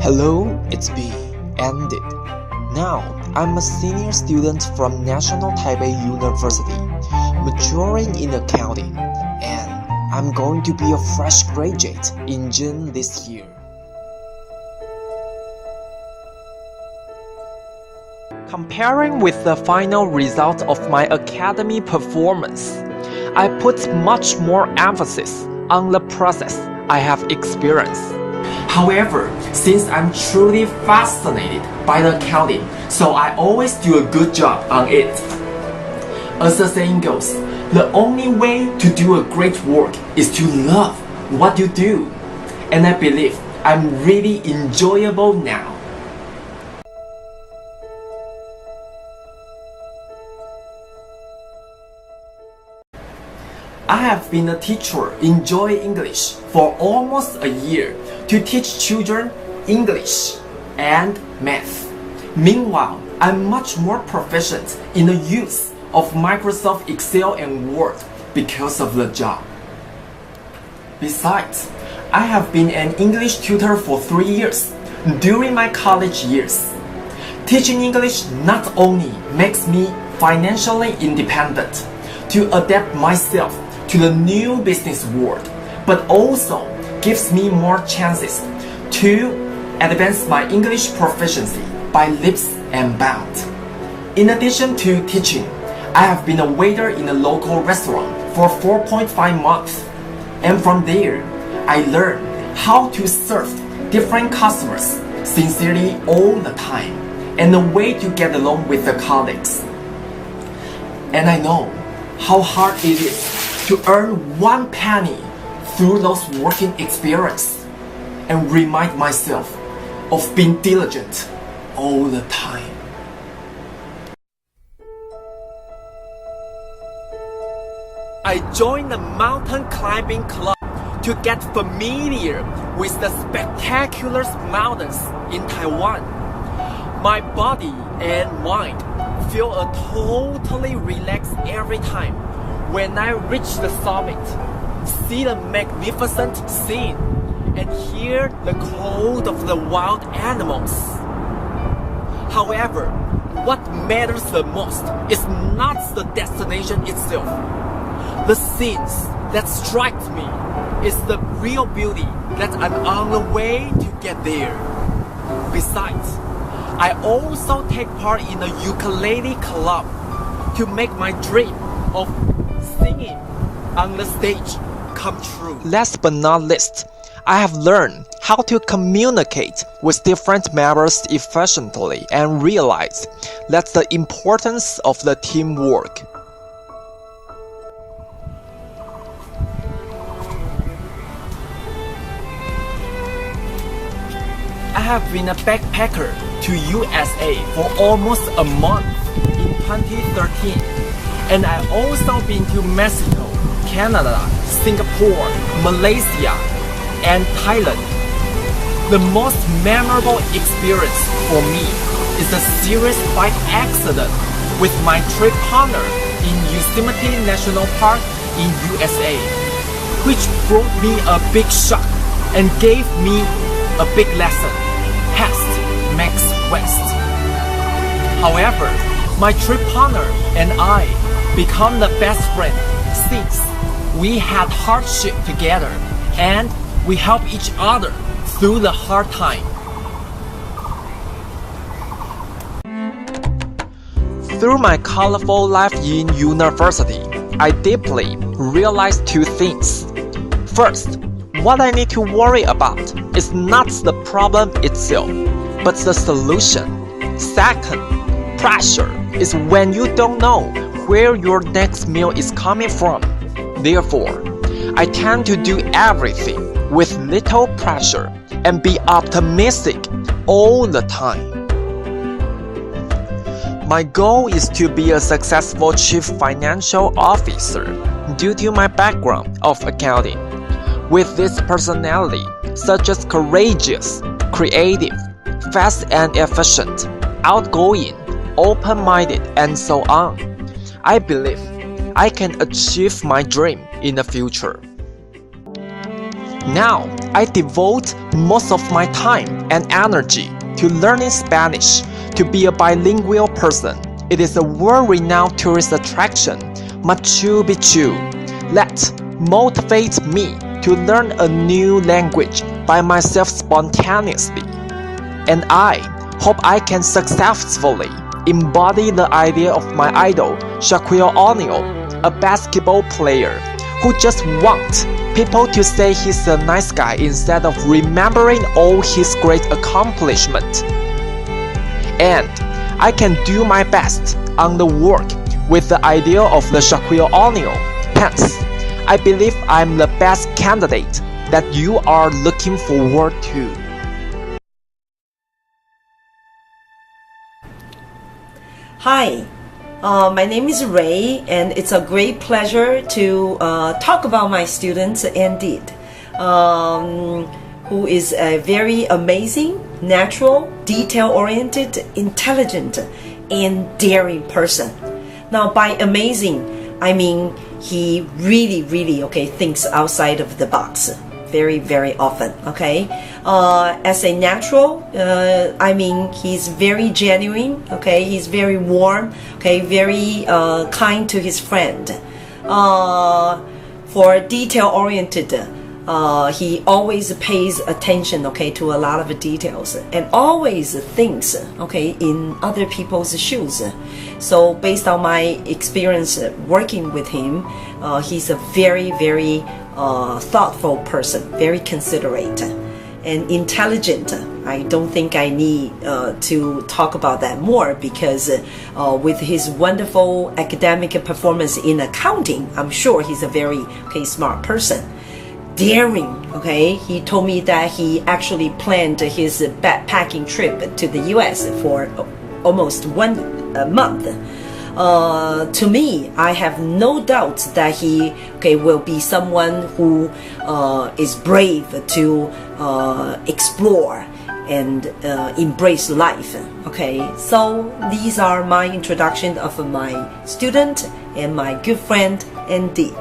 Hello, it's B. Ended. Now, I'm a senior student from National Taipei University, majoring in accounting, and I'm going to be a fresh graduate in June this year. Comparing with the final result of my academy performance, I put much more emphasis on the process I have experienced. However, since I'm truly fascinated by the accounting, so I always do a good job on it. As the saying goes, the only way to do a great work is to love what you do. And I believe I'm really enjoyable now. I have been a teacher in Joy English for almost a year to teach children English and math. Meanwhile, I'm much more proficient in the use of Microsoft Excel and Word because of the job. Besides, I have been an English tutor for 3 years during my college years. Teaching English not only makes me financially independent to adapt myself to the new business world, but also gives me more chances to advance my English proficiency by leaps and bounds. In addition to teaching, I have been a waiter in a local restaurant for 4.5 months, and from there, I learned how to serve different customers sincerely all the time, and a way to get along with the colleagues. And I know how hard it is to earn 1 penny through those working experience, and remind myself of being diligent all the time. I joined the mountain climbing club to get familiar with the spectacular mountains in Taiwan. My body and mind feel totally relaxed every time when I reach the summit, see the magnificent scene, and hear the call of the wild animals. However, what matters the most is not the destination itself. The scenes that strike me is the real beauty that I'm on the way to get there. Besides, I also take part in a ukulele club to make my dream of singing on the stage come true. Last but not least, I have learned how to communicate with different members efficiently and realize that's the importance of the teamwork. I have been a backpacker to USA for almost a month in 2013, and I also been to Mexico, Canada, Singapore, Malaysia, and Thailand. The most memorable experience for me is a serious bike accident with my trip partner in Yosemite National Park in USA, which brought me a big shock and gave me a big lesson. Past makes west. However, my trip partner and I become the best friend since we had hardship together and we help each other through the hard time. Through my colorful life in university, I deeply realized 2 things. First, what I need to worry about is not the problem itself, but the solution. Second, pressure is when you don't know where your next meal is coming from. Therefore, I tend to do everything with little pressure and be optimistic all the time. My goal is to be a successful chief financial officer due to my background of accounting. With this personality, such as courageous, creative, fast and efficient, outgoing, open-minded, and so on, I believe I can achieve my dream in the future. Now, I devote most of my time and energy to learning Spanish. To be a bilingual person, it is a world-renowned tourist attraction, Machu Picchu, that motivates me to learn a new language by myself spontaneously. And I hope I can successfully embody the idea of my idol, Shaquille O'Neal, a basketball player who just wants people to say he's a nice guy instead of remembering all his great accomplishments. And I can do my best on the work with the idea of the Shaquille O'Neal. Hence, I believe I'm the best candidate that you are looking forward to. Hi, my name is Ray, and it's a great pleasure to talk about my student, Andy, who is a very amazing, natural, detail-oriented, intelligent, and daring person. Now, by amazing, I mean he really thinks outside of the box very often. As a natural, I mean he's very genuine. He's very warm. Very kind to his friend. For detail-oriented, he always pays attention to a lot of details and always thinks in other people's shoes. So based on my experience working with him, he's a very thoughtful person, very considerate and intelligent. I don't think I need to talk about that more, because with his wonderful academic performance in accounting, I'm sure he's a very smart person. Daring, he told me that he actually planned his backpacking trip to the US for almost 1 month. To me, I have no doubt that he will be someone who is brave to explore and embrace life. So these are my introduction of my student and my good friend, Indeed.